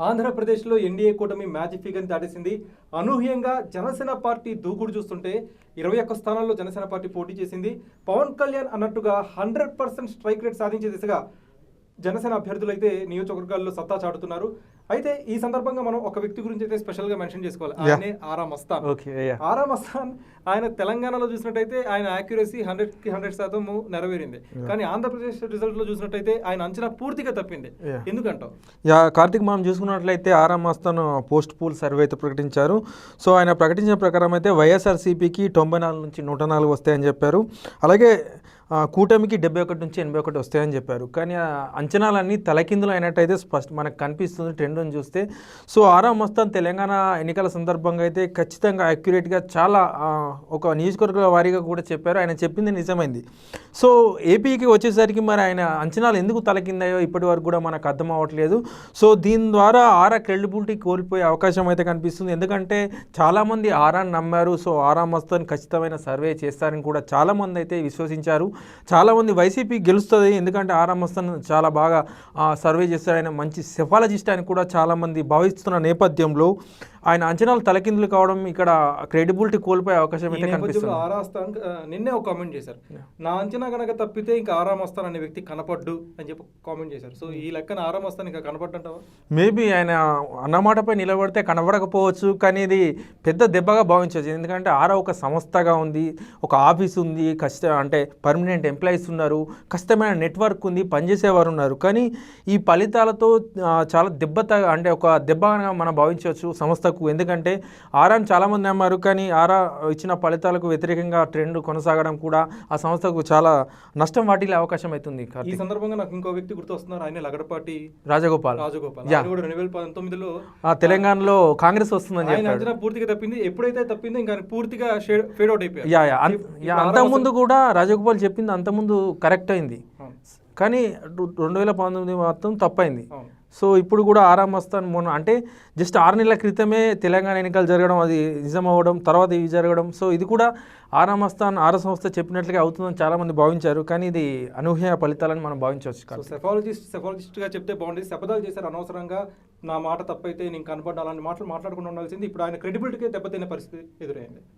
ఆంధ్రప్రదేశ్లో ఎన్డీఏ కూటమి మ్యాజిక్ ఫిగర్ని దాటేసింది. అనూహ్యంగా జనసేన పార్టీ దూకుడు చూస్తుంటే 21 స్థానాల్లో జనసేన పార్టీ పోటీ చేసింది. పవన్ కళ్యాణ్ అన్నట్టుగా 100% స్ట్రైక్ రేట్ సాధించే దిశగా జనసేన అభ్యర్థులు అయితే నియోజకవర్గాల్లో సత్తా చాటుతున్నారు. అయితే ఈ సందర్భంగా మనం ఒక వ్యక్తి గురించి అయితే స్పెషల్గా మెన్షన్ చేసుకోవాలి. ఆయనే ఆరా మస్తాన్. ఆరా మస్తాన్ ఆయన తెలంగాణలో చూసినట్టయితే ఆయన యాక్యురసీ 100కి 100% నెరవేరింది. కానీ ఆంధ్రప్రదేశ్ రిజల్ట్లో చూసినట్టయితే ఆయన అంచనా పూర్తిగా తప్పింది. ఎందుకంటావు? కార్తిక్, మనం చూసుకున్నట్లయితే ఆరా మస్తాన్ పోస్ట్ పోల్ సర్వే అయితే ప్రకటించారు. సో ఆయన ప్రకటించిన ప్రకారం అయితే వైఎస్ఆర్సీపీకి 94 నుంచి 104 వస్తాయని చెప్పారు. అలాగే కూటమికి 71 నుంచి 81 వస్తాయని చెప్పారు. కానీ అంచనాలన్నీ తలకిందులు అయినట్టయితే మనకు కనిపిస్తుంది ట్రెండ్ని చూస్తే. సో ఆరా మస్తాన్ తెలంగాణ ఎన్నికల సందర్భంగా అయితే ఖచ్చితంగా యాక్యురేట్గా చాలా ఒక నియోజకవర్గాల వారీగా కూడా చెప్పారు. ఆయన చెప్పింది నిజమైంది. సో ఏపీకి వచ్చేసరికి మరి ఆయన అంచనాలు ఎందుకు తలకిందాయో ఇప్పటి వరకు కూడా మనకు అర్థం అవ్వట్లేదు. సో దీని ద్వారా ఆరా క్రెడిబిలిటీ కోల్పోయే అవకాశం అయితే కనిపిస్తుంది. ఎందుకంటే చాలామంది ఆరాని నమ్మారు. సో ఆరా మస్తాన్ ఖచ్చితమైన సర్వే చేస్తారని కూడా చాలామంది అయితే విశ్వసించారు. చాలామంది వైసీపీ గెలుస్తుంది, ఎందుకంటే ఆరా మస్తాన్ చాలా బాగా సర్వే చేస్తారు, ఆయన మంచి సెఫాలజిస్ట్ అని కూడా చాలామంది భావిస్తున్న నేపథ్యంలో ఆయన అంచనాలు తలకిందులు కావడం ఇక్కడ క్రెడిబిలిటీ కోల్పోయే అవకాశం అయితే కనిపిస్తుంది. ఆరా మస్తాన్ నిన్నే ఒక కామెంట్ చేశారు, నా అంచనా కనుక తప్పితే ఇంకా ఆరా మస్తాన్ అనే వ్యక్తి కనపడ్డు అని చెప్పి కామెంట్ చేశారు. సో ఈ లెక్కన ఆరా మస్తాన్ ఇంకా కనపడ్డంటావా? మేబీ ఆయన అన్నమాటపై నిలబడితే కనబడకపోవచ్చు, కానీ ఇది పెద్ద దెబ్బగా భావించవచ్చు. ఎందుకంటే ఆరా ఒక సంస్థగా ఉంది, ఒక ఆఫీస్ ఉంది, అంటే పర్మనెంట్ ఎంప్లాయీస్ ఉన్నారు, కష్టమైన నెట్వర్క్ ఉంది, పనిచేసేవారు ఉన్నారు. కానీ ఈ ఫలితాలతో చాలా అంటే ఒక దెబ్బగా మనం భావించవచ్చు సంస్థకు. ఎందుకంటే ఆరాని చాలామంది నమ్మారు, కానీ ఆరా ఇచ్చిన ఫలితాలకు వ్యతిరేకంగా ట్రెండ్ కొనసాగడం కూడా ఆ సంస్థకు చాలా నష్టం వాటిల్లే అవకాశం అవుతుంది. ఈ సందర్భంగా నాకు ఇంకో వ్యక్తి గుర్తొస్తున్నారు, ఆయన లగడపాటి రాజగోపాల్. 2019లో తెలంగాణలో కాంగ్రెస్ వస్తుందని ఆయన అంచనా పూర్తిగా తప్పింది. ఎప్పుడైతే తప్పిందో ఇంకా పూర్తిగా ఫేడ్ అవుట్ అయిపోయారు. అంతకుముందు కూడా రాజగోపాల్ చెప్పింది అంతకుముందు కరెక్ట్ అయింది, కానీ 2019 మాత్రం తప్పైంది. సో ఇప్పుడు కూడా ఆరా మస్తాన్ అంటే జస్ట్ 6 నెలల క్రితమే తెలంగాణ ఎన్నికలు జరగడం, అది నిజం అవ్వడం, తర్వాత ఇవి జరగడం. సో ఇది కూడా ఆరా మస్తాన్ ఆరా సంస్థ చెప్పినట్లుగా అవుతుందని చాలామంది భావించారు, కానీ ఇది అనూహ్య ఫలితాలని మనం భావించవచ్చు. సెఫాలజిస్ట్గా చెప్తే బాగుండేది, శపథాలు చేశారు అనవసరంగా. నా మాట తప్పైతే నేను కనపడ్డా అలాంటి మాటలు మాట్లాడకుండా ఉండాల్సింది. ఇప్పుడు ఆయన క్రెడిబిలిటీకే దెబ్బతినే పరిస్థితి ఎదురైంది.